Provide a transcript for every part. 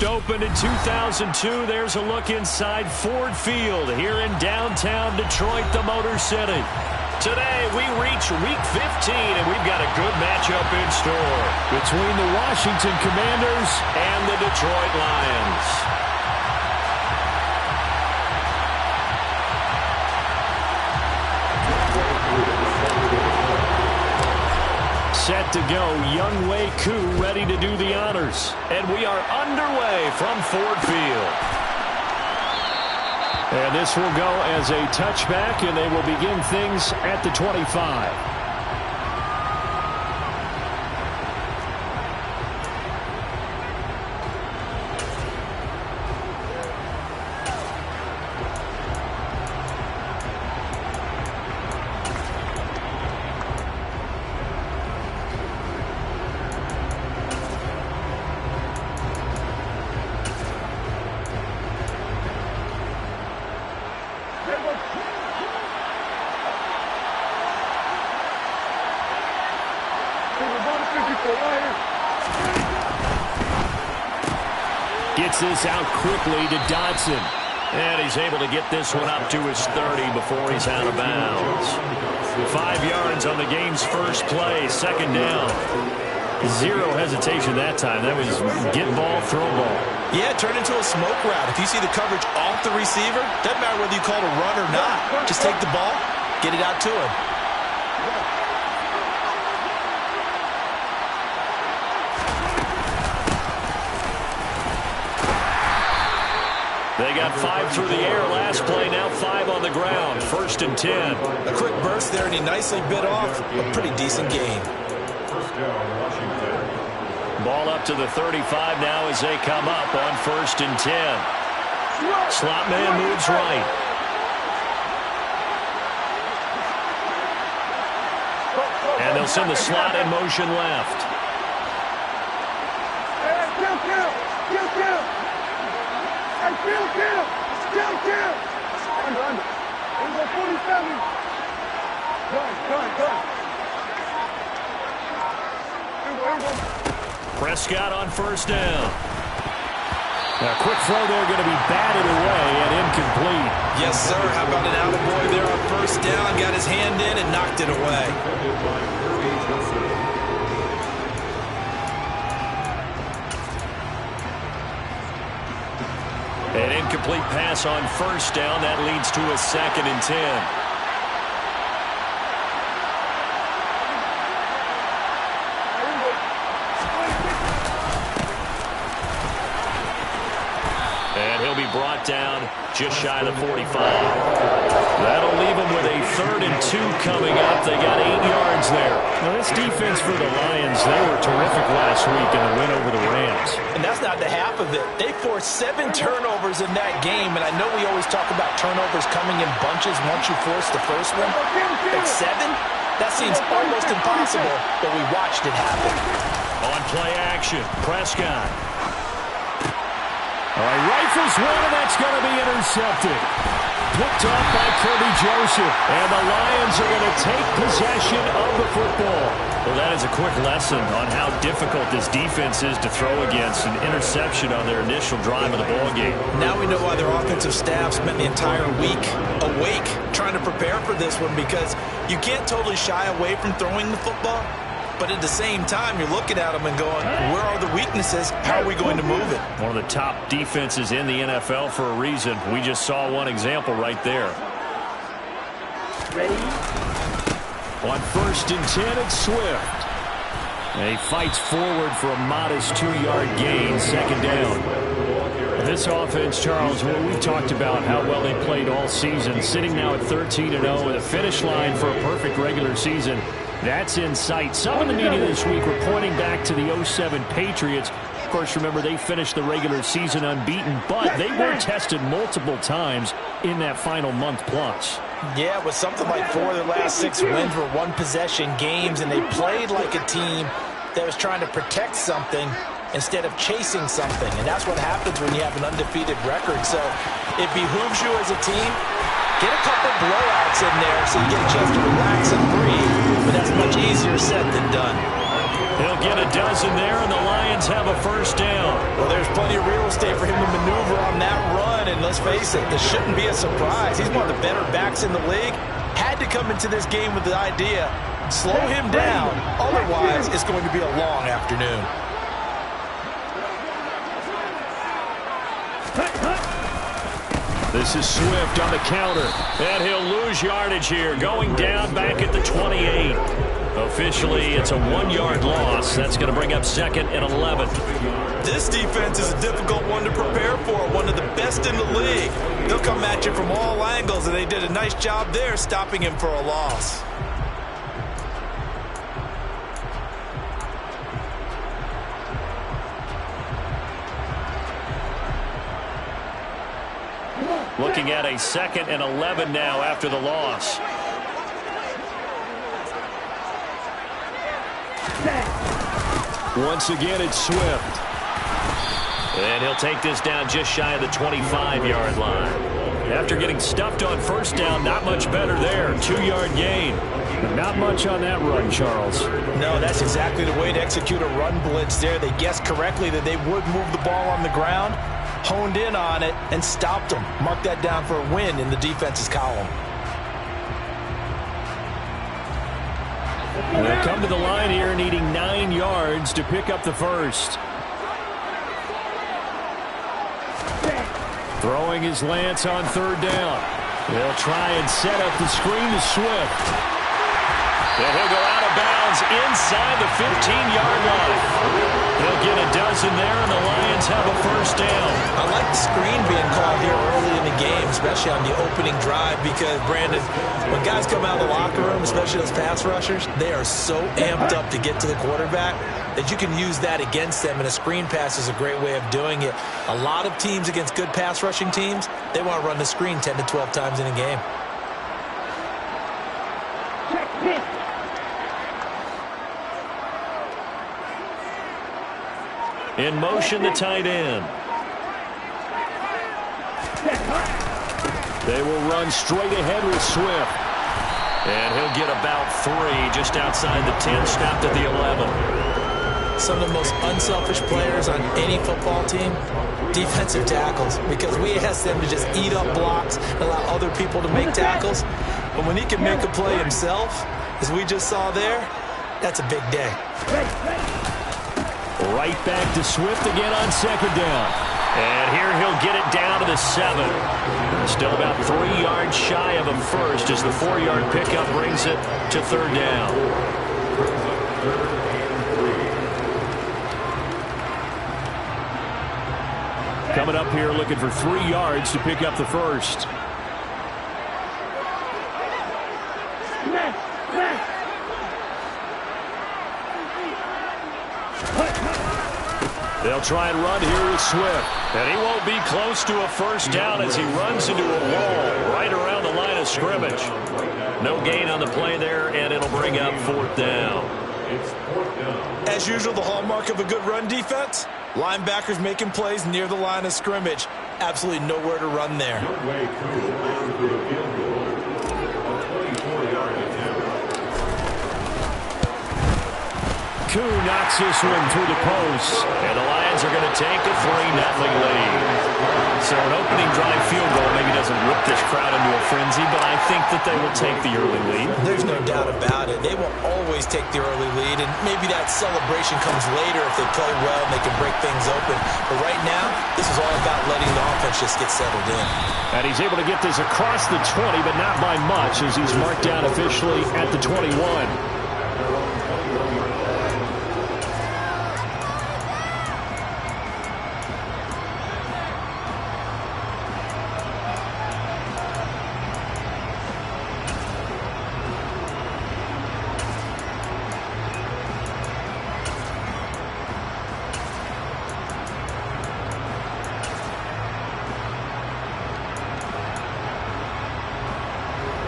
First opened in 2002. There's a look inside Ford Field here in downtown Detroit, the Motor City. Today, we reach Week 15, and we've got a good matchup in store between the Washington Commanders and the Detroit Lions. Set to go, Younghoe Koo ready to do the honors. And we are underway from Ford Field. And this will go as a touchback, and they will begin things at the 25. Gets this out quickly to Dodson. And he's able to get this one up to his 30 before he's out of bounds. 5 yards on the game's first play, second down. Zero hesitation that time. That was get ball, throw ball. Yeah, turn into a smoke route. If you see the coverage off the receiver, doesn't matter whether you call it a run or not. Just take the ball, get it out to him. They got 5 through the air last play, now 5 on the ground. First and 10. A quick burst there, and he nicely bit off a pretty decent gain. Ball up to the 35 now as they come up on first and 10. Slot man moves right. And they'll send the slot in motion left. Prescott on first down. A quick throw there going to be batted away and incomplete. Yes, sir. How about an attaboy there on first down? Got his hand in and knocked it away. An incomplete pass on first down. That leads to a second and 10. And he'll be brought down just shy of the 45. That'll leave him with a 3rd and 2 coming up. They got 8 yards there. Now, this defense for the Lions, they were terrific last week in the win over the Rams. And that's not the half of it. They forced 7 turnovers in that game, and I know we always talk about turnovers coming in bunches once you force the first one. But 7? That seems almost impossible, but we watched it happen. On play action, Prescott. All right, rifles one, and that's going to be intercepted. Picked off by Kirby Joseph. And the Lions are going to take possession of the football. Well, that is a quick lesson on how difficult this defense is to throw against. An interception on their initial drive of the ballgame. Now we know why their offensive staff spent the entire week awake trying to prepare for this one, because you can't totally shy away from throwing the football. But at the same time, you're looking at them and going, where are the weaknesses? How are we going to move it? One of the top defenses in the NFL for a reason. We just saw one example right there. Ready? On first and 10, it's Swift. And he fights forward for a modest 2-yard gain, second down. This offense, Charles, well, we talked about how well they played all season, sitting now at 13-0 with a finish line for a perfect regular season. That's in sight. Some in the media this week were pointing back to the 07 Patriots. Of course, remember, they finished the regular season unbeaten, but they were tested multiple times in that final month plus. Yeah, with something like 4 of their last 6 wins were one-possession games, and they played like a team that was trying to protect something instead of chasing something. And that's what happens when you have an undefeated record. So it behooves you as a team, get a couple blowouts in there so you get a chance to relax and breathe, but that's much easier said than done. He'll get a dozen there, and the Lions have a first down. Well, there's plenty of real estate for him to maneuver on that run, and let's face it, this shouldn't be a surprise. He's one of the better backs in the league. Had to come into this game with the idea, slow him down, otherwise it's going to be a long afternoon. This is Swift on the counter, and he'll lose yardage here, going down back at the 28. Officially, it's a 1-yard loss. That's going to bring up 2nd and 11. This defense is a difficult one to prepare for, one of the best in the league. They'll come at you from all angles, and they did a nice job there stopping him for a loss. Looking at a 2nd and 11 now after the loss. Once again, it's Swift. And he'll take this down just shy of the 25-yard line. After getting stuffed on first down, not much better there. 2-yard gain. But not much on that run, Charles. No, that's exactly the way to execute a run blitz there. They guessed correctly that they would move the ball on the ground, honed in on it, and stopped them. Mark that down for a win in the defense's column. They'll come to the line here needing 9 yards to pick up the first. Throwing his Lance on 3rd down. They'll try and set up the screen to Swift. And he'll go out of bounds inside the 15-yard line. He'll get a dozen there, and the Lions have a first down. I like the screen being called here early in the game, especially on the opening drive, because, Brandon, when guys come out of the locker room, especially those pass rushers, they are so amped up to get to the quarterback that you can use that against them, and a screen pass is a great way of doing it. A lot of teams against good pass rushing teams, they want to run the screen 10 to 12 times in a game. In motion, the tight end. They will run straight ahead with Swift. And he'll get about 3 just outside the 10, snapped at the 11. Some of the most unselfish players on any football team, defensive tackles, because we ask them to just eat up blocks and allow other people to make tackles. But when he can make a play himself, as we just saw there, that's a big day. Right back to Swift again on 2nd down. And here he'll get it down to the 7. Still about 3 yards shy of a first as the 4-yard pickup brings it to 3rd down. Coming up here looking for 3 yards to pick up the first. They'll try and run here with Swift. And he won't be close to a first down as he runs into a wall right around the line of scrimmage. No gain on the play there, and it'll bring up 4th down. As usual, the hallmark of a good run defense, linebackers making plays near the line of scrimmage. Absolutely nowhere to run there. Koo knocks this one through the post, and the Lions are going to take a 3-0 lead. So an opening drive field goal maybe doesn't whip this crowd into a frenzy, but I think that they will take the early lead. There's no doubt about it. They will always take the early lead, and maybe that celebration comes later if they play well and they can break things open. But right now, this is all about letting the offense just get settled in. And he's able to get this across the 20, but not by much as he's marked down officially at the 21.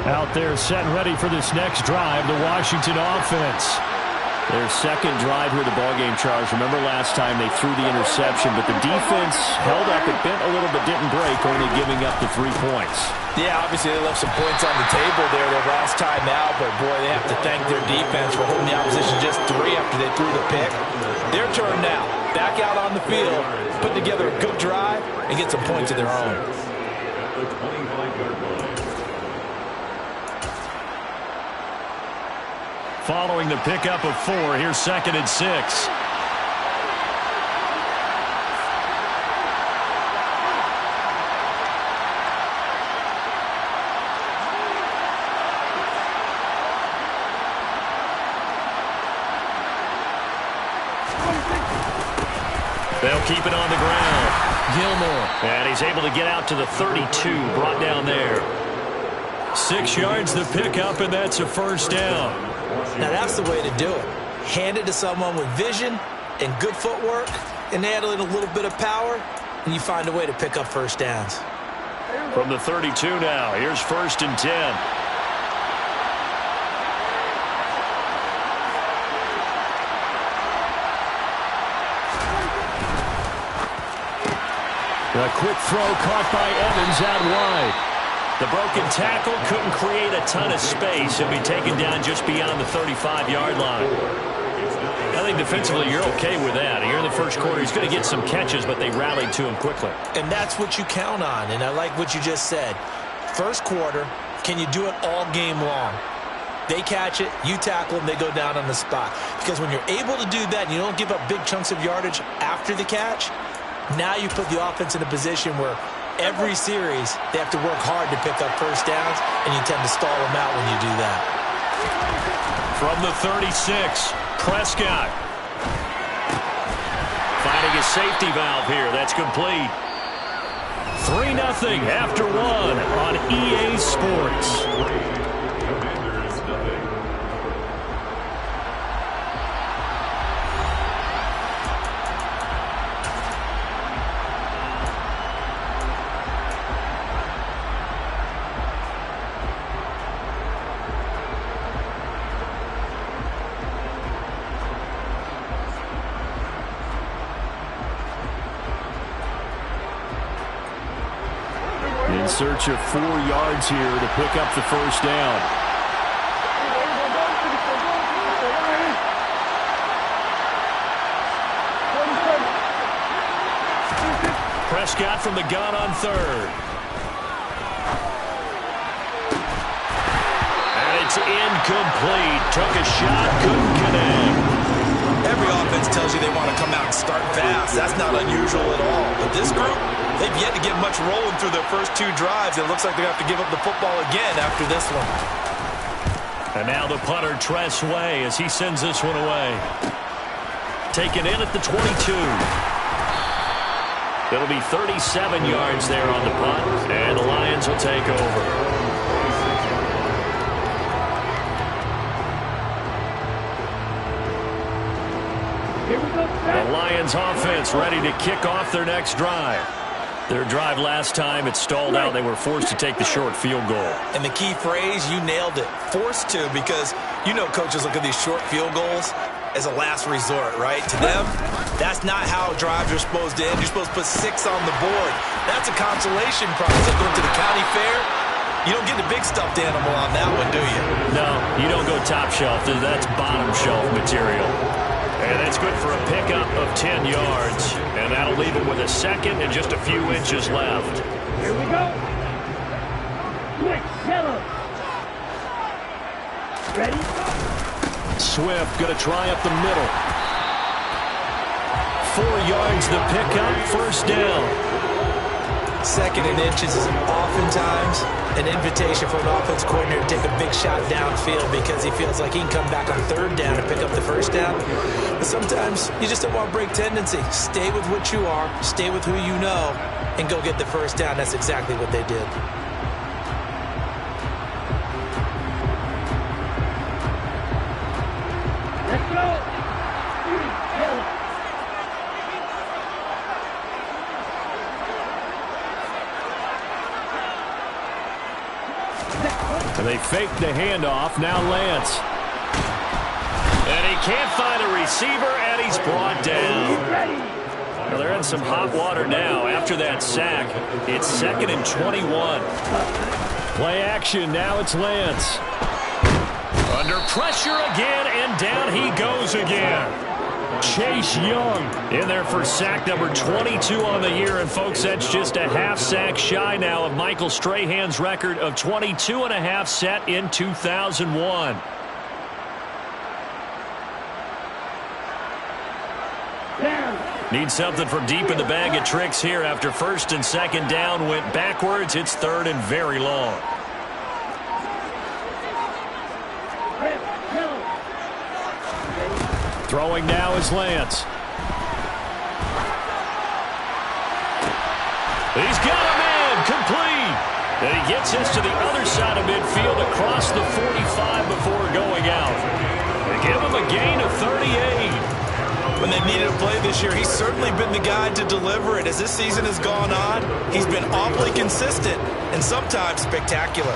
Out there set and ready for this next drive, the Washington offense. Their second drive here of the ballgame, Charles. Remember last time they threw the interception, but the defense held up. It bent a little but didn't break, only giving up the 3 points. Yeah, obviously they left some points on the table there their last time out, but boy, they have to thank their defense for holding the opposition just 3 after they threw the pick. Their turn now. Back out on the field, put together a good drive, and get some points of their own. Following the pickup of 4, here's 2nd and 6. They'll keep it on the ground. Gilmore. And he's able to get out to the 32, brought down there. 6 yards the pickup, and that's a first down. Now that's the way to do it. Hand it to someone with vision and good footwork, and add in a little bit of power, and you find a way to pick up first downs. From the 32 now, here's 1st and 10. A quick throw caught by Evans out wide. The broken tackle couldn't create a ton of space. He'll be taken down just beyond the 35-yard line. I think defensively you're okay with that. Here in the first quarter, he's going to get some catches, but they rallied to him quickly. And that's what you count on, and I like what you just said. First quarter, can you do it all game long? They catch it, you tackle them, they go down on the spot. Because when you're able to do that and you don't give up big chunks of yardage after the catch, now you put the offense in a position where every series they have to work hard to pick up first downs, and you tend to stall them out when you do that. From the 36, Prescott. Finding a safety valve here. That's complete. 3-0 after 1 on EA Sports. In search of 4 yards here to pick up the first down. Prescott from the gun on 3rd. And it's incomplete. Took a shot, couldn't connect. Every offense tells you they want to come out and start fast. That's not unusual at all. But this group, they've yet to get much rolling through their first 2 drives. It looks like they have to give up the football again after this one. And now the punter, Tress Way, as he sends this one away. Taken in at the 22. It'll be 37 yards there on the punt, and the Lions will take over. The Lions offense ready to kick off their next drive. Their drive last time, it stalled out. They were forced to take the short field goal. And the key phrase, you nailed it, forced to, because you know coaches look at these short field goals as a last resort, right? To them, that's not how drives are supposed to end. You're supposed to put 6 on the board. That's a consolation prize. Like going to the county fair, you don't get the big stuffed animal on that one, do you? No, you don't go top shelf. That's bottom shelf material. And that's good for a pickup of 10 yards. And that'll leave it with a 2nd and just a few inches left. Here we go. Quick, yellow. Ready? Swift going to try up the middle. 4 yards the pickup, first down. 2nd and inches is oftentimes an invitation for an offense coordinator to take a big shot downfield because he feels like he can come back on 3rd down and pick up the first down. But sometimes you just don't want to break tendency. Stay with what you are, stay with who you know, and go get the first down. That's exactly what they did. Let's go. And they fake the handoff. Now Lance. And And he can't find a receiver, and he's brought down. Well, they're in some hot water now after that sack. It's 2nd and 21. Play action. Now it's Lance. Under pressure again, and down he goes again. Chase Young in there for sack number 22 on the year. And, folks, that's just a half sack shy now of Michael Strahan's record of 22 and a half set in 2001. Need something from deep in the bag of tricks here after 1st and 2nd down went backwards. It's 3rd and very long. Throwing now is Lance. He's got a man complete. And he gets this to the other side of midfield across the 45 before going out. They give him a gain of 38. When they needed a play this year, he's certainly been the guy to deliver it. As this season has gone on, he's been awfully consistent and sometimes spectacular.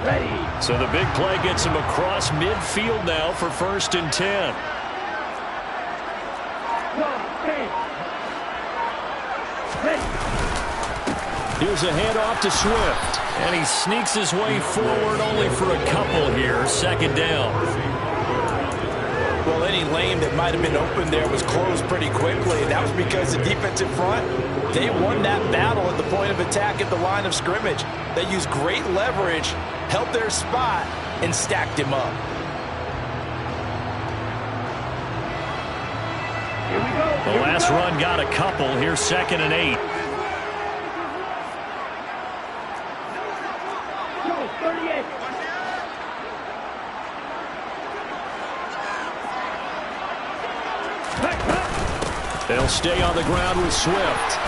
Ready. So the big play gets him across midfield now for 1st and 10. Here's a handoff to Swift. And he sneaks his way forward only for a couple here. 2nd down. Well, any lane that might have been open there was closed pretty quickly. And that was because the defensive front, they won that battle at the point of attack at the line of scrimmage. They used great leverage, held their spot, and stacked him up. Here we go. The last run got a couple. Here's 2nd and 8. They'll stay on the ground with Swift.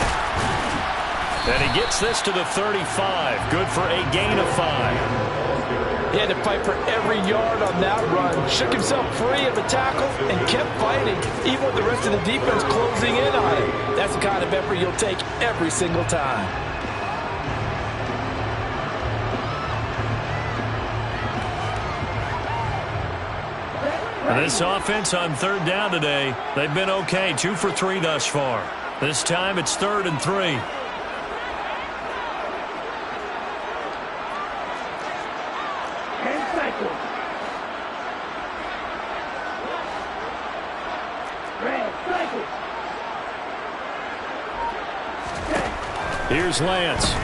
And he gets this to the 35. Good for a gain of 5. He had to fight for every yard on that run. Shook himself free of the tackle and kept fighting, even with the rest of the defense closing in on him. That's the kind of effort you'll take every single time. This offense on 3rd down today, they've been okay. 2 for 3 thus far. This time it's 3rd and 3. And cycle. Red cycle. Here's Lance.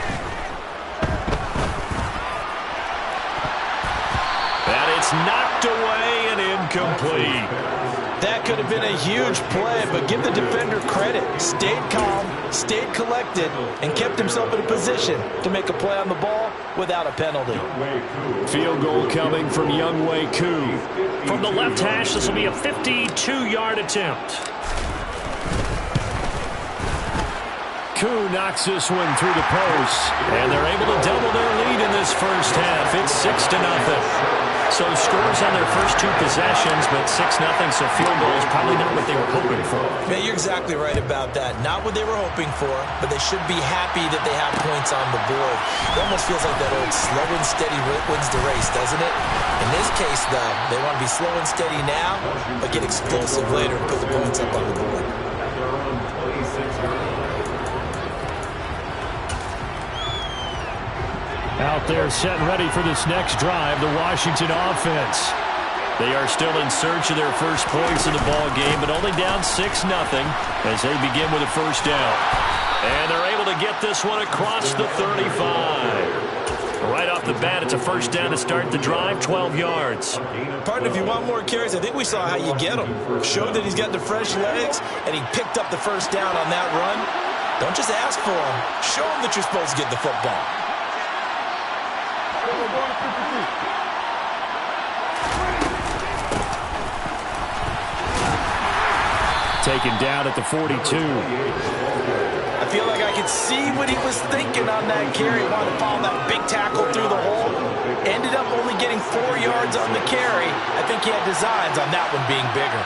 And it's knocked away and incomplete. That could have been a huge play, but give the defender credit. Stayed calm, stayed collected, and kept himself in a position to make a play on the ball without a penalty. Field goal coming from Younghoe Koo. From the left hash, this will be a 52-yard attempt. Koo knocks this one through the post, and they're able to double their lead in this first half. It's 6-0. So scores on their first 2 possessions, but 6-0, so field goal is probably not what they were hoping for. Yeah, you're exactly right about that. Not what they were hoping for, but they should be happy that they have points on the board. It almost feels like that old slow and steady wins the race, doesn't it? In this case, though, they want to be slow and steady now, but get explosive later and put the points up on the board. Out there set and ready for this next drive, the Washington offense. They are still in search of their first points in the ball game, but only down 6-0 as they begin with a first down. And they're able to get this one across the 35. Right off the bat, it's a first down to start the drive, 12 yards. Partner, if you want more carries, I think we saw how you get them. Showed that he's got the fresh legs, and he picked up the first down on that run. Don't just ask for him. Show him that you're supposed to get the football. Taken down at the 42. I feel like I could see what he was thinking on that carry. Wanted to follow that big tackle through the hole. Ended up only getting 4 yards on the carry. I think he had designs on that one being bigger.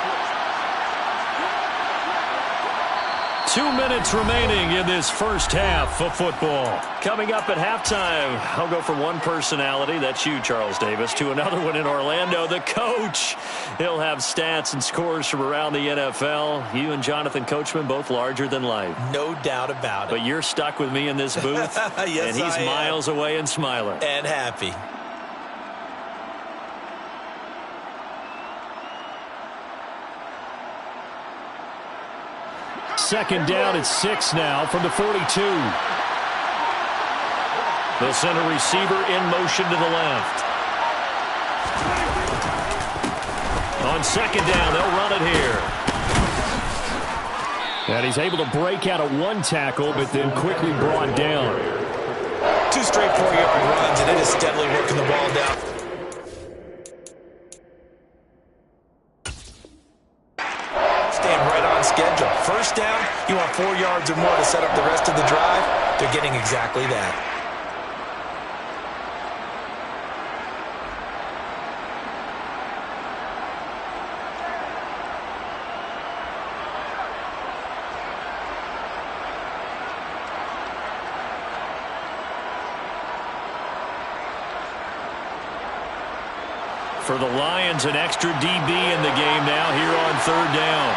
2 minutes remaining in this first half of football. Coming up at halftime, I'll go from one personality, that's you, Charles Davis, to another one in Orlando, the coach. He'll have stats and scores from around the NFL. You and Jonathan Coachman, both larger than life. No doubt about it. But you're stuck with me in this booth, yes, and he's miles away and smiling. And happy. Second down at 6 now from the 42. The center receiver in motion to the left. On second down, they'll run it here. And he's able to break out of one tackle, but then quickly brought down. 2 straight 4-yard runs, and it is steadily working the ball down. Schedule. First down, you want 4 yards or more to set up the rest of the drive. They're getting exactly that. For the Lions, an extra DB in the game now here on third down.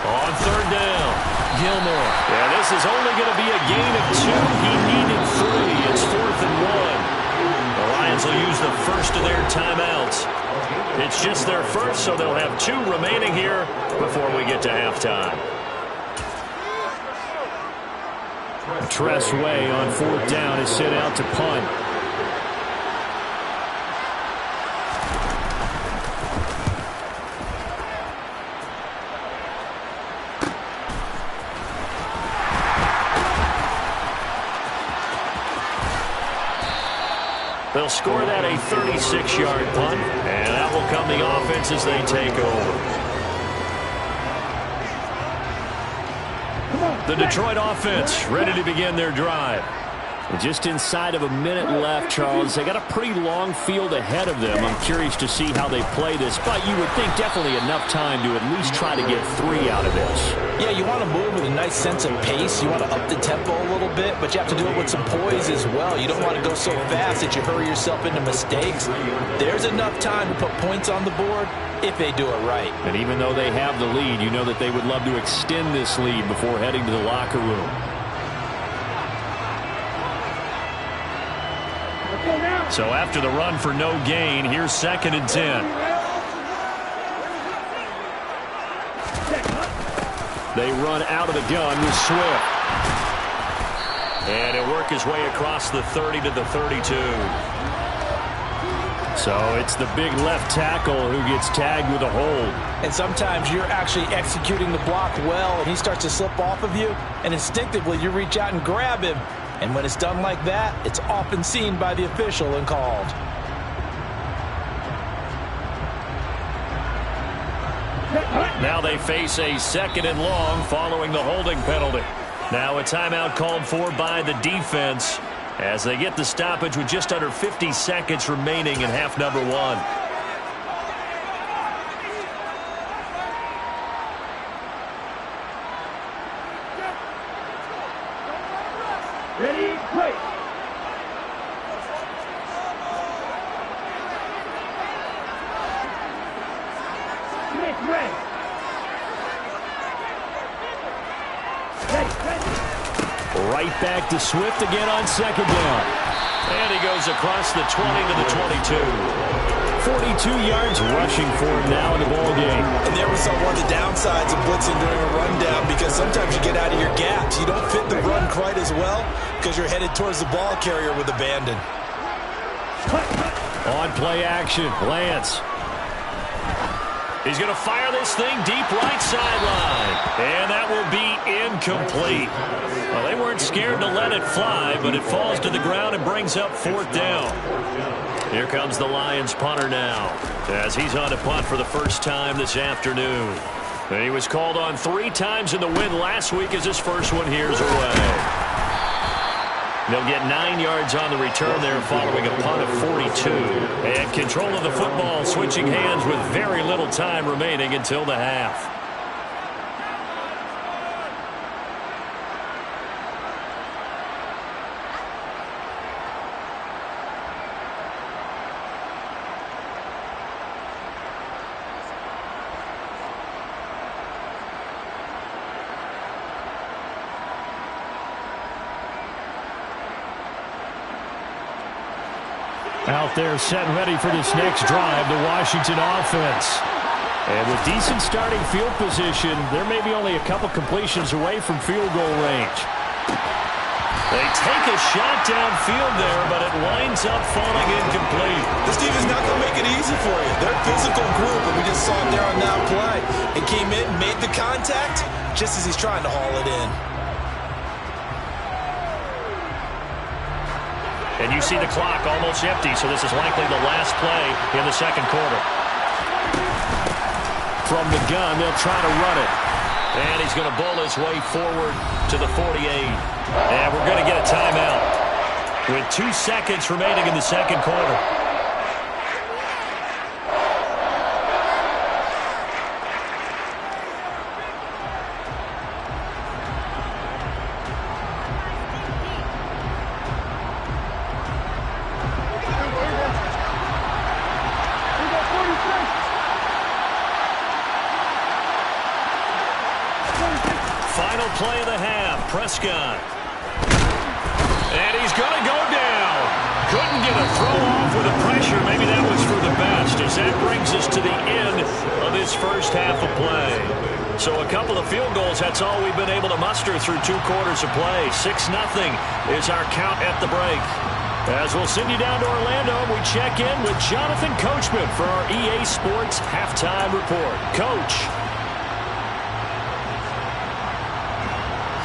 On third down, Gilmore. Yeah, this is only going to be a gain of 2. He needed 3. It's 4th and 1. The Lions will use the first of their timeouts. It's just their first, so they'll have 2 remaining here before we get to halftime. Tress Way on 4th down is sent out to punt. They'll score that a 36-yard punt, and that will come the offense as they take over. The Detroit offense ready to begin their drive. Just inside of a minute left, Charles. They got a pretty long field ahead of them. I'm curious to see how they play this, but you would think definitely enough time to at least try to get 3 out of this. Yeah, you want to move with a nice sense of pace. You want to up the tempo a little bit, but you have to do it with some poise as well. You don't want to go so fast that you hurry yourself into mistakes. There's enough time to put points on the board if they do it right. And even though they have the lead, you know that they would love to extend this lead before heading to the locker room. So after the run for no gain, here's 2nd and 10. They run out of the gun with Swift. And he'll work his way across the 30 to the 32. So it's the big left tackle who gets tagged with a hold. And sometimes you're actually executing the block well, and he starts to slip off of you, and instinctively you reach out and grab him. And when it's done like that, it's often seen by the official and called. Now they face a 2nd and long following the holding penalty. Now a timeout called for by the defense as they get the stoppage with just under 50 seconds remaining in half number 1. Ready, play. Smith, red. Right back to Swift again on 2nd down. And he goes across the 20 to the 22. 42 yards rushing for him now in the ball game. And there was one of the downsides of blitzing during a rundown, because sometimes you get out of your gaps. You don't fit the run quite as well because you're headed towards the ball carrier with abandon. On play action, Lance. He's going to fire this thing deep right sideline. And that will be incomplete. Well, they weren't scared to let it fly, but it falls to the ground and brings up 4th down. Here comes the Lions punter now, as he's on to punt for the first time this afternoon. And he was called on 3 times in the win last week, as his first one here's away. They'll get 9 yards on the return there following a punt of 42. And control of the football switching hands with very little time remaining until the half. Out there set and ready for this next drive, the Washington offense. And with decent starting field position, there may be only a couple completions away from field goal range. They take a shot downfield there, but it winds up falling incomplete. This team is not going to make it easy for you. They're a physical group, and we just saw it there on that play. It came in, made the contact, just as he's trying to haul it in. And you see the clock almost empty, so this is likely the last play in the second quarter. From the gun, they'll try to run it. And he's going to bowl his way forward to the 48. And we're going to get a timeout with 2 seconds remaining in the second quarter. Final play of the half, Prescott. And he's going to go down. Couldn't get a throw off with the pressure. Maybe that was for the best, as that brings us to the end of this first half of play. So a couple of field goals, that's all we've been able to muster through 2 quarters of play. 6-0 is our count at the break. As we'll send you down to Orlando, we check in with Jonathan Coachman for our EA Sports Halftime Report. Coach.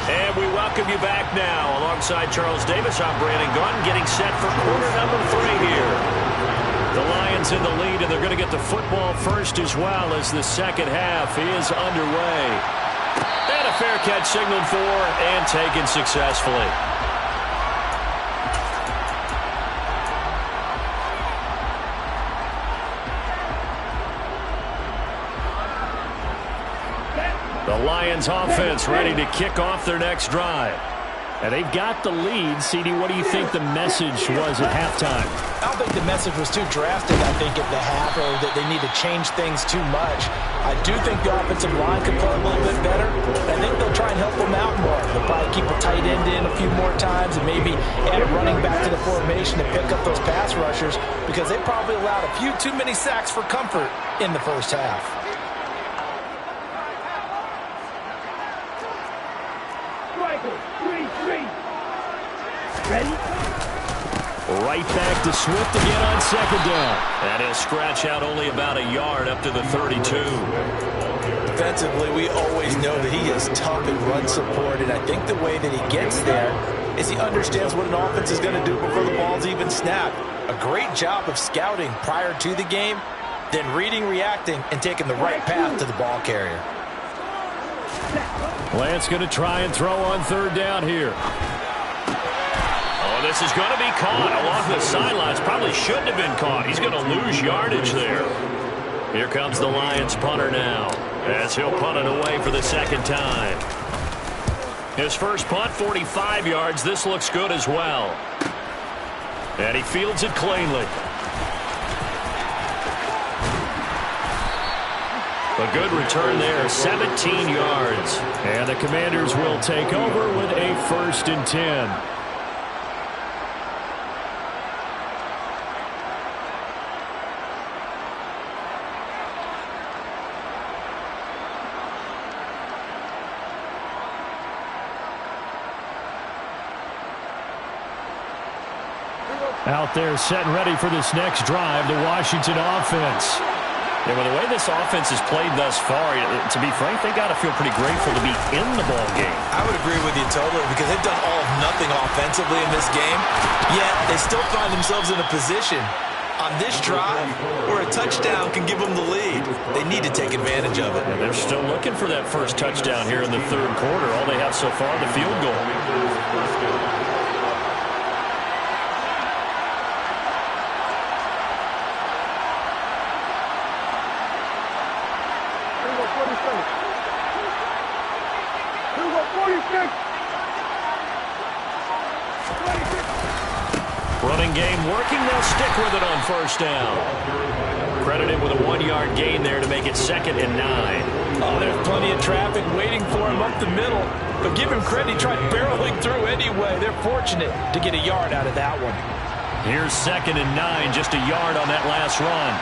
And we welcome you back now. Alongside Charles Davis, I'm Brandon Gunn, getting set for quarter number 3 here. The Lions in the lead, and they're going to get the football first as well as the second half is underway. And a fair catch signaled for and taken successfully. The Lions offense ready to kick off their next drive. And they've got the lead. CD, what do you think the message was at halftime? I don't think the message was too drastic, I think, at the half, or that they need to change things too much. I do think the offensive line could play a little bit better. I think they'll try and help them out more. They'll probably keep a tight end in a few more times and maybe add a running back to the formation to pick up those pass rushers, because they probably allowed a few too many sacks for comfort in the first half. Ready? Right back to Swift again on second down. And he'll scratch out only about a yard up to the 32. Defensively, we always know that he is tough in run support, and I think the way that he gets there is he understands what an offense is going to do before the ball's even snapped. A great job of scouting prior to the game, then reading, reacting, and taking the right path to the ball carrier. Lance going to try and throw on third down here. This is going to be caught along the sidelines. Probably shouldn't have been caught. He's going to lose yardage there. Here comes the Lions punter now, as he'll punt it away for the second time. His first punt, 45 yards. This looks good as well. And he fields it cleanly. A good return there, 17 yards. And the Commanders will take over with a 1st and 10. Out there set and ready for this next drive, the Washington offense. Yeah, with the way this offense has played thus far, to be frank, they got to feel pretty grateful to be in the ball game. I would agree with you totally, because they've done all of nothing offensively in this game, yet they still find themselves in a position on this drive where a touchdown can give them the lead. They need to take advantage of it. And they're still looking for that first touchdown here in the third quarter. All they have so far, the field goal. Running game working. They'll stick with it on first down. Credited with a 1-yard gain there to make it 2nd and 9. Oh, there's plenty of traffic waiting for him up the middle. But give him credit, he tried barreling through anyway. They're fortunate to get a yard out of that one. Here's 2nd and 9, just a yard on that last run.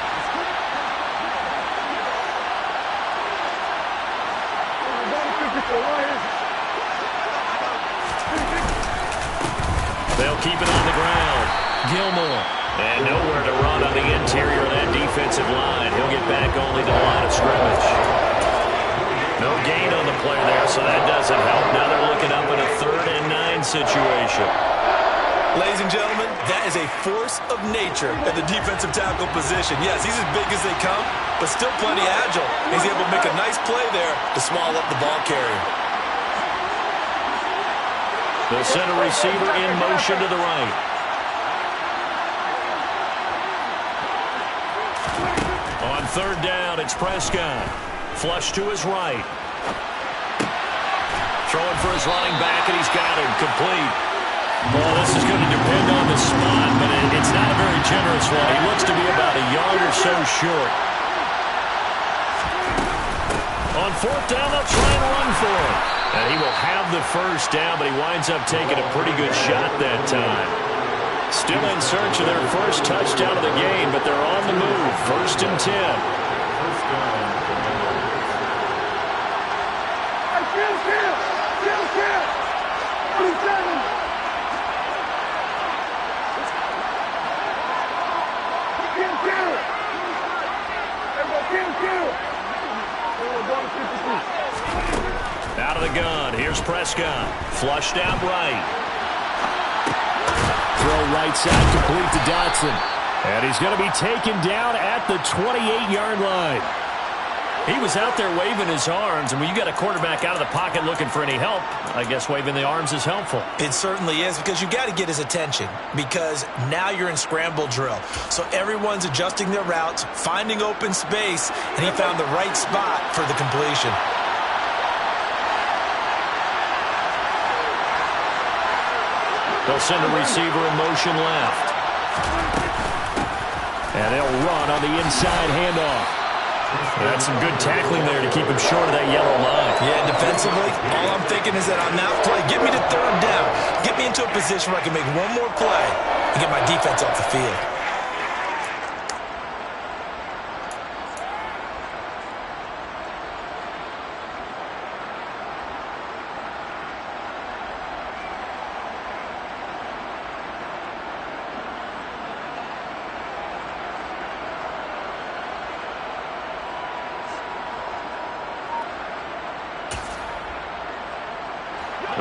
They'll keep it on the ground. Gilmore. And nowhere to run on the interior of that defensive line. He'll get back only to the line of scrimmage. No gain on the play there, so that doesn't help. Now they're looking up in a 3rd and 9 situation. Ladies and gentlemen, that is a force of nature at the defensive tackle position. Yes, he's as big as they come, but still plenty agile. He's able to make a nice play there to swallow up the ball carrier. The center receiver in motion to the right. On 3rd down, it's Prescott. Flush to his right. Throwing for his running back, and he's got him complete. Well, this is going to depend on the spot, but it's not a very generous one. He looks to be about a yard or so short. On 4th down, they'll try and run for him. And he will have the first down, but he winds up taking a pretty good shot that time. Still in search of their first touchdown of the game, but they're on the move. 1st and 10. Out of the gun, here's Prescott. Flushed out right. Throw right side complete to Dotson. And he's going to be taken down at the 28-yard line. He was out there waving his arms, and when you got a quarterback out of the pocket looking for any help, I guess waving the arms is helpful. It certainly is, because you got to get his attention, because now you're in scramble drill. So everyone's adjusting their routes, finding open space, and he found the right spot for the completion. They'll send a receiver in motion left. And they'll run on the inside handoff. That's some good tackling there to keep him short of that yellow line. Yeah, defensively, all I'm thinking is that on that play, get me to 3rd down. Get me into a position where I can make one more play and get my defense off the field.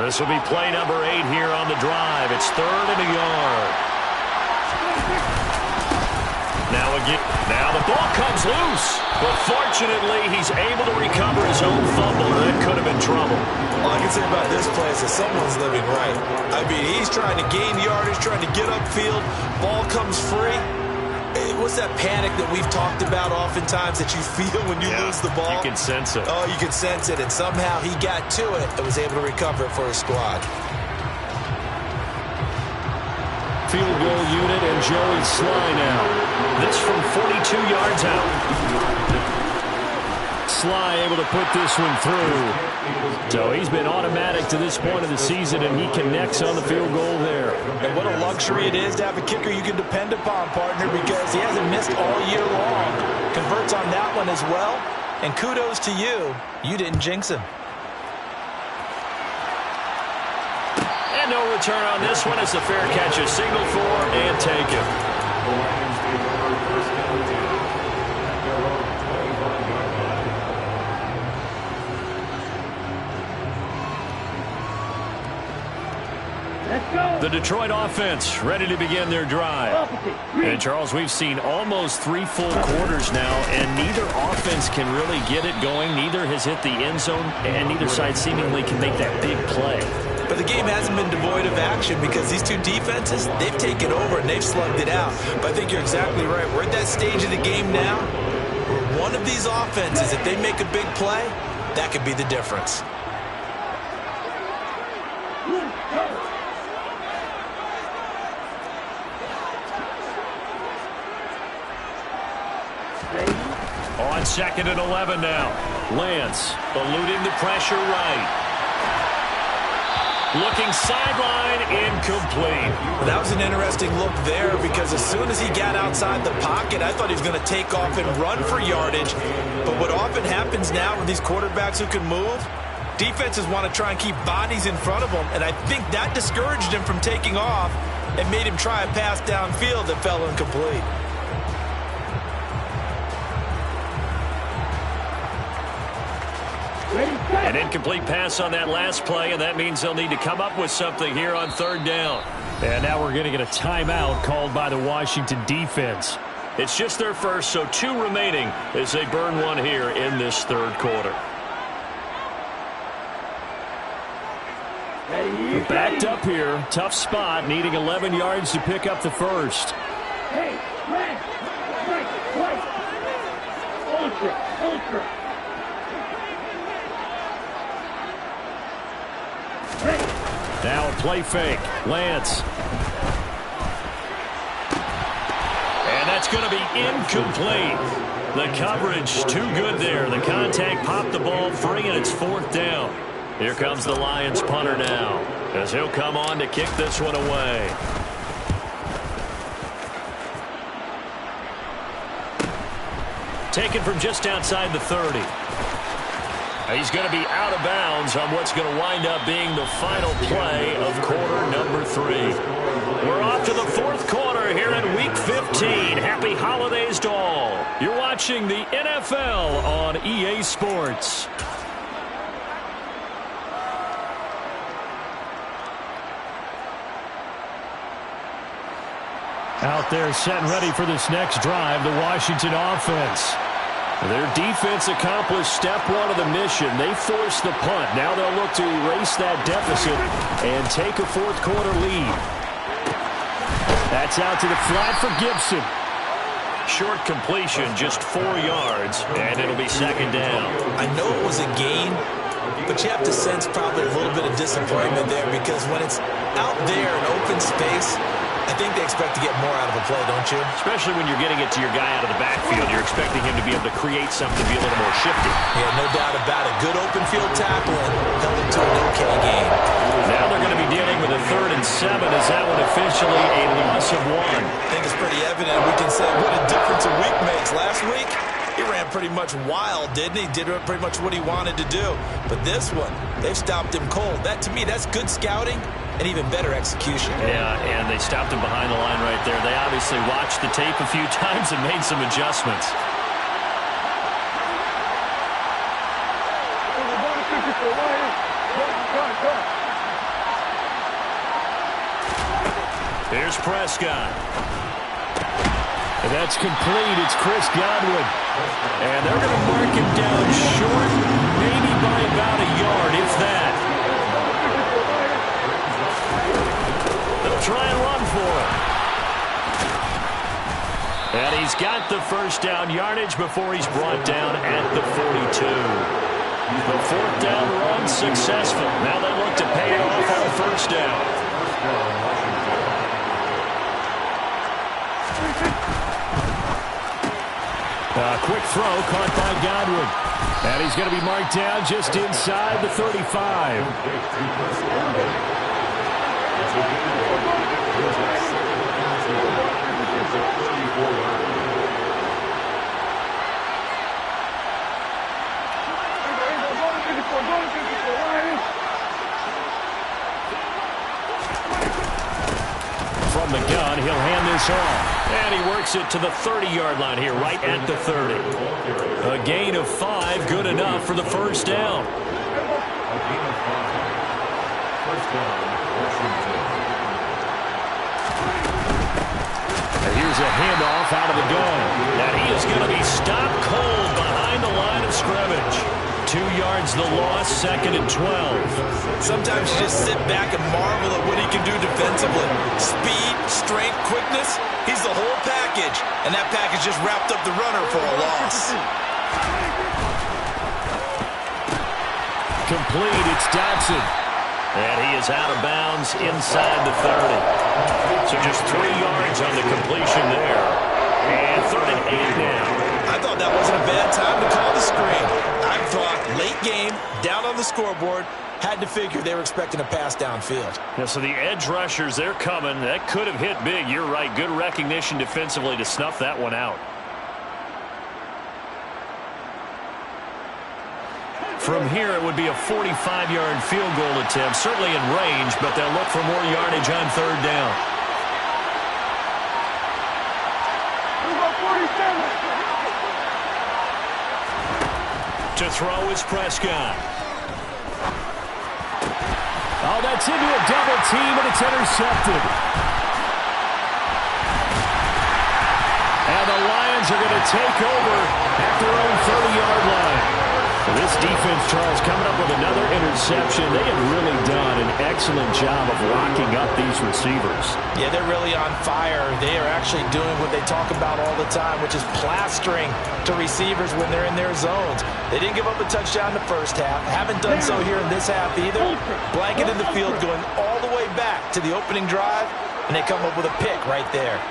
This will be play number 8 here on the drive. It's 3rd and a yard. Now the ball comes loose. But fortunately, he's able to recover his own fumble, or that could have been trouble. All I can say about this play is that someone's living right. I mean, he's trying to gain yardage, trying to get upfield. Ball comes free. What's that panic that we've talked about oftentimes that you feel when you lose the ball? You can sense it. Oh, you can sense it, and somehow he got to it and was able to recover it for his squad. Field goal unit and Joey Sly now. This from 42 yards out. Sly able to put this one through. So he's been automatic to this point of the season, and he connects on the field goal there. And what a luxury it is to have a kicker you can depend upon, partner, because he hasn't missed all year long. Converts on that one as well. And kudos to you. You didn't jinx him. And no return on this one. It's a fair catch, a signal for, and take it. The Detroit offense ready to begin their drive. And, Charles, we've seen almost 3 full quarters now, and neither offense can really get it going. Neither has hit the end zone, and neither side seemingly can make that big play. But the game hasn't been devoid of action because these two defenses, they've taken over and they've slugged it out. But I think you're exactly right. We're at that stage of the game now where one of these offenses, if they make a big play, that could be the difference. On 2nd and 11 now. Lance eluding the pressure right. Looking sideline, incomplete. Well, that was an interesting look there because as soon as he got outside the pocket, I thought he was going to take off and run for yardage. But what often happens now with these quarterbacks who can move, defenses want to try and keep bodies in front of them, and I think that discouraged him from taking off and made him try a pass downfield that fell incomplete. An incomplete pass on that last play, and that means they'll need to come up with something here on 3rd down. And now we're going to get a timeout called by the Washington defense. It's just their first, so 2 remaining as they burn one here in this 3rd quarter. Backed up here, tough spot, needing 11 yards to pick up the first. Hey, right, ultra. Now a play fake. Lance. And that's going to be incomplete. The coverage too good there. The contact popped the ball free, and it's 4th down. Here comes the Lions punter now as he'll come on to kick this one away. Taken from just outside the 30. He's going to be out of bounds on what's going to wind up being the final play of quarter number 3. We're off to the 4th quarter here in Week 15. Happy holidays to all. You're watching the NFL on EA Sports. Out there set and ready for this next drive, the Washington offense. Their defense accomplished step 1 of the mission. They forced the punt. Now they'll look to erase that deficit and take a 4th quarter lead. That's out to the flat for Gibson. Short completion, just 4 yards, and it'll be 2nd down. I know it was a gain, but you have to sense probably a little bit of disappointment there because when it's out there in open space, I think they expect to get more out of a play, don't you? Especially when you're getting it to your guy out of the backfield. You're expecting him to be able to create something, be a little more shifty. Yeah, no doubt about it. Good open field tackle and held him to an okay gain. Now they're going to be dealing with a 3rd and 7. Is that one officially a loss of 1? I think it's pretty evident. We can say what a difference a week makes. Last week, he ran pretty much wild, didn't he? Did pretty much what he wanted to do. But this one, they've stopped him cold. That, to me, that's good scouting and even better execution. Yeah, and they stopped him behind the line right there. They obviously watched the tape a few times and made some adjustments. Here's Prescott. And that's complete. It's Chris Godwin. And they're going to mark him down short, maybe by about a yard, if that. They'll try and run for it. And he's got the 1st down yardage before he's brought down at the 42. The 4th down run successful. Now they look to pay it off on 1st down. Quick throw caught by Godwin. And he's going to be marked down just inside the 35. From the gun, he'll hand this off. And he works it to the 30-yard line here, right at the 30. A gain of 5, good enough for the 1st down. And here's a handoff out of the gun. And he is going to be stopped cold behind the line of scrimmage. 2 yards the loss, 2nd and 12. Sometimes you just sit back and marvel at what he can do defensively. Speed, strength, quickness, he's the whole package. And that package just wrapped up the runner for a loss. Complete, it's Dodson. And he is out of bounds inside the 30. So just 3 yards on the completion there. And 3rd and 8 now. I thought that wasn't a bad time to call the screen. I thought late game, down on the scoreboard, had to figure they were expecting a pass downfield. Yeah, so the edge rushers, they're coming. That could have hit big. You're right. Good recognition defensively to snuff that one out. From here, it would be a 45-yard field goal attempt, certainly in range, but they'll look for more yardage on 3rd down. To throw is Prescott. Oh, that's into a double team, and it's intercepted. And the Lions are going to take over at their own 30-yard line. This defense, Charles, coming up with another interception. They have really done an excellent job of locking up these receivers. Yeah, they're really on fire. They are actually doing what they talk about all the time, which is plastering to receivers when they're in their zones. They didn't give up a touchdown in the first half. Haven't done so here in this half either. Blanket in the field going all the way back to the opening drive, and they come up with a pick right there.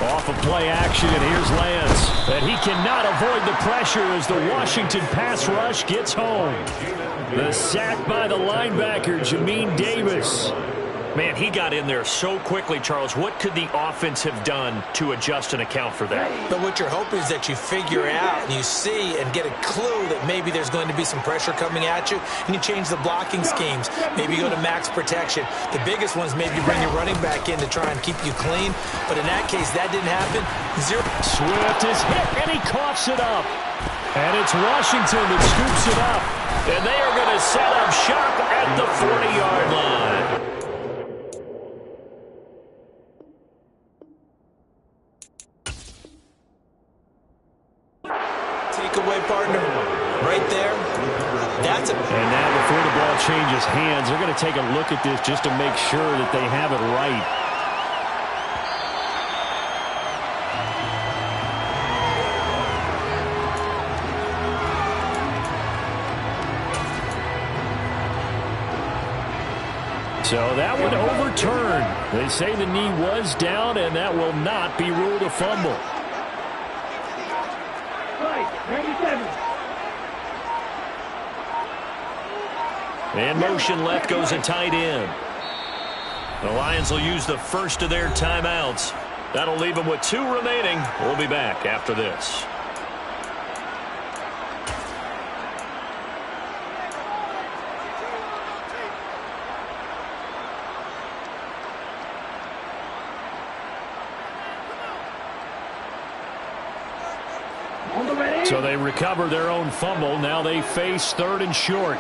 Off of play action, and here's Lance. And he cannot avoid the pressure as the Washington pass rush gets home. The sack by the linebacker, Jamin Davis. Man, he got in there so quickly, Charles. What could the offense have done to adjust and account for that? But what you're hoping is that you figure out and you see and get a clue that maybe there's going to be some pressure coming at you, and you change the blocking schemes. Maybe you go to max protection. The biggest one is maybe you bring your running back in to try and keep you clean. But in that case, that didn't happen. Swift is hit, and he coughs it up. And it's Washington that scoops it up. And they are going to set up shop at the 40-yard line. Takeaway partner right there. That's it. And now before the ball changes hands, they're going to take a look at this just to make sure that they have it right. So that one overturned. They say the knee was down, and that will not be ruled a fumble. And motion left goes a tight end. The Lions will use the first of their timeouts. That'll leave them with 2 remaining. We'll be back after this. So they recover their own fumble. Now they face 3rd and short.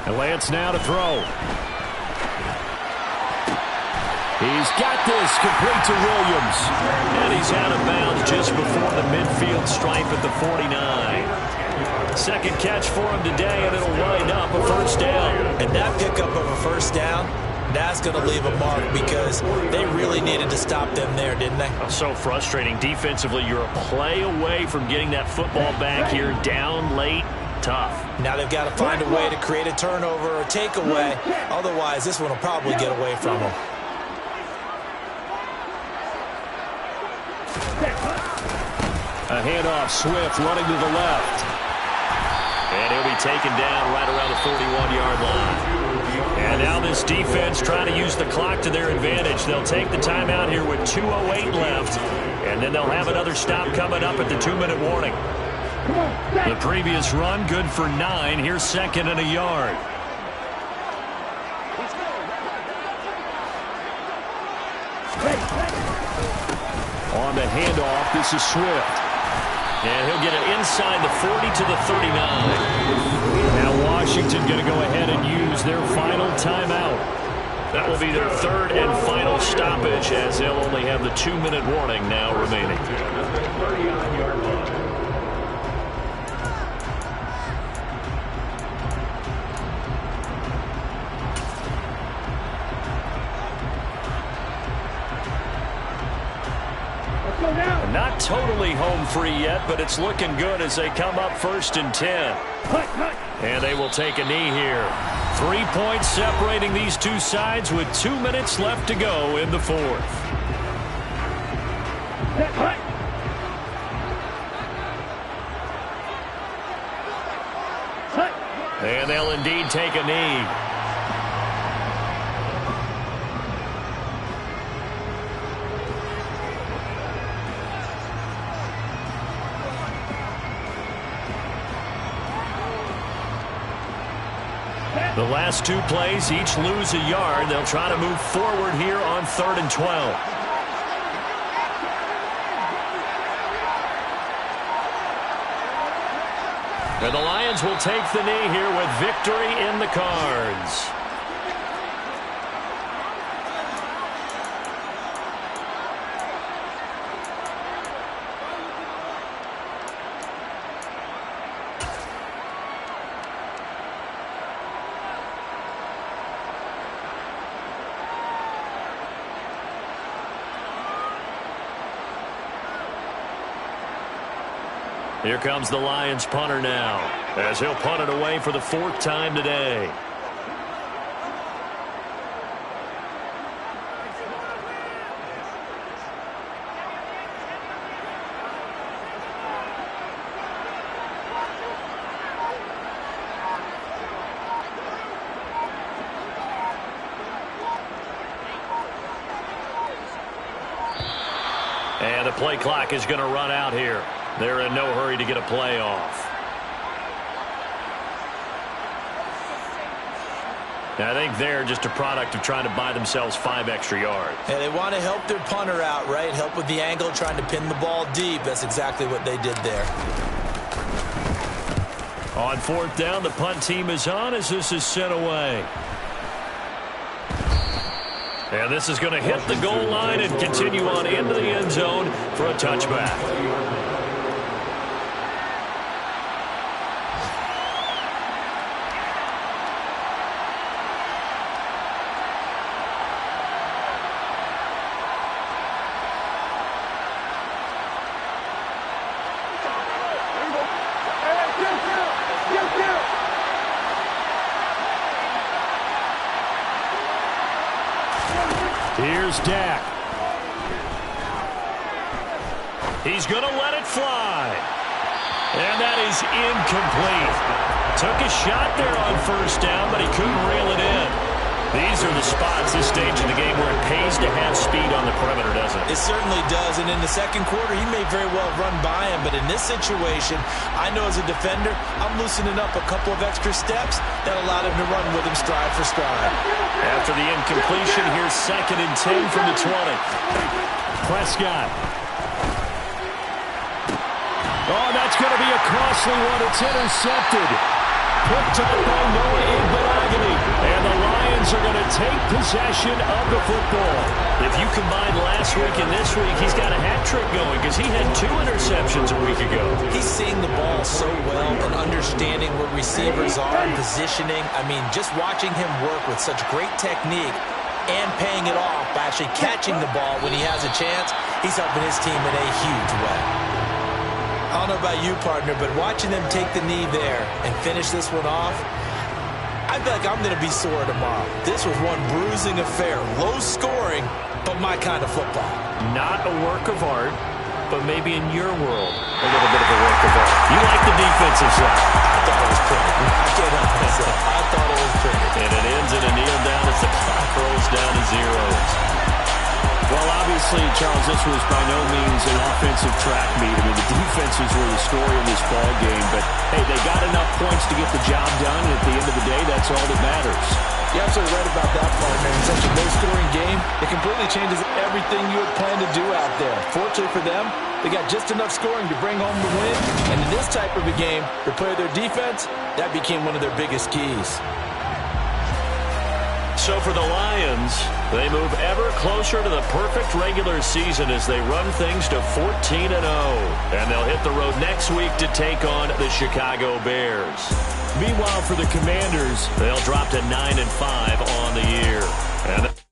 And Lance now to throw. He's got this complete to Williams. And he's out of bounds just before the midfield stripe at the 49. Second catch for him today, and it'll wind up a first down. And that pickup of a first down, that's going to leave a mark because they really needed to stop them there, didn't they? So frustrating. Defensively, you're a play away from getting that football back here down late. Tough. Now they've got to find a way to create a turnover or takeaway. Otherwise, this one will probably get away from them. A handoff, Swift running to the left. And he'll be taken down right around the 41-yard line. And now this defense trying to use the clock to their advantage. They'll take the timeout here with 2:08 left. And then they'll have another stop coming up at the 2-minute warning. The previous run good for 9. Here's 2nd and a yard. On the handoff, this is Swift. And he'll get it inside the 40 to the 39. Now Washington going to go ahead and use their final timeout. That will be their third and final stoppage, as they'll only have the 2-minute warning now remaining. Not totally home free yet, but it's looking good as they come up 1st and 10. And they will take a knee here. 3 points separating these two sides with 2 minutes left to go in the fourth. And they'll indeed take a knee. The last 2 plays, each lose a yard. They'll try to move forward here on 3rd and 12. And the Lions will take the knee here with victory in the cards. Here comes the Lions punter now, as he'll punt it away for the 4th time today. And the play clock is going to run out here. They're in no hurry to get a play off. I think they're just a product of trying to buy themselves 5 extra yards. Yeah, they want to help their punter out, right? Help with the angle, trying to pin the ball deep. That's exactly what they did there. On 4th down, the punt team is on as this is sent away. And this is going to hit the goal line and continue on into the end zone for a touchback. Here's Dak. He's going to let it fly. And that is incomplete. Took a shot there on 1st down, but he couldn't reel it in. These are the spots, this stage of the game, where it pays to have speed on the perimeter, doesn't it? It certainly does, and in the second quarter, he may very well run by him, but in this situation, I know as a defender, I'm loosening up a couple of extra steps that allowed him to run with him stride for stride. After the incompletion, here's 2nd and 10 from the 20. Prescott. Oh, that's going to be a costly one. It's intercepted. Picked up by Noah Igbenogany. And the Lions are going to take possession of the football. If you combine last week and this week, he's got a hat trick going because he had 2 interceptions a week ago. He's seeing the ball so well and understanding where receivers are and positioning. I mean, just watching him work with such great technique and paying it off by actually catching the ball when he has a chance, he's helping his team in a huge way. I don't know about you, partner, but watching them take the knee there and finish this one off, I feel like I'm going to be sore tomorrow. This was one bruising affair. Low scoring, but my kind of football. Not a work of art, but maybe in your world, a little bit of a work of art. You like the defensive side. I thought it was pretty. I can't help myself. I thought it was pretty. And it ends in a kneel down as the clock rolls down to 0. Well, obviously, Charles, this was by no means an offensive track meet. I mean, the defenses were the story in this ball game. But, hey, they got enough points to get the job done. And at the end of the day, that's all that matters. You're absolutely right about that, partner. In such a low-scoring game, it completely changes everything you had planned to do out there. Fortunately for them, they got just enough scoring to bring home the win. And in this type of a game, to play their defense, that became one of their biggest keys. So for the Lions, they move ever closer to the perfect regular season as they run things to 14-0. And they'll hit the road next week to take on the Chicago Bears. Meanwhile, for the Commanders, they'll drop to 9-5 on the year. And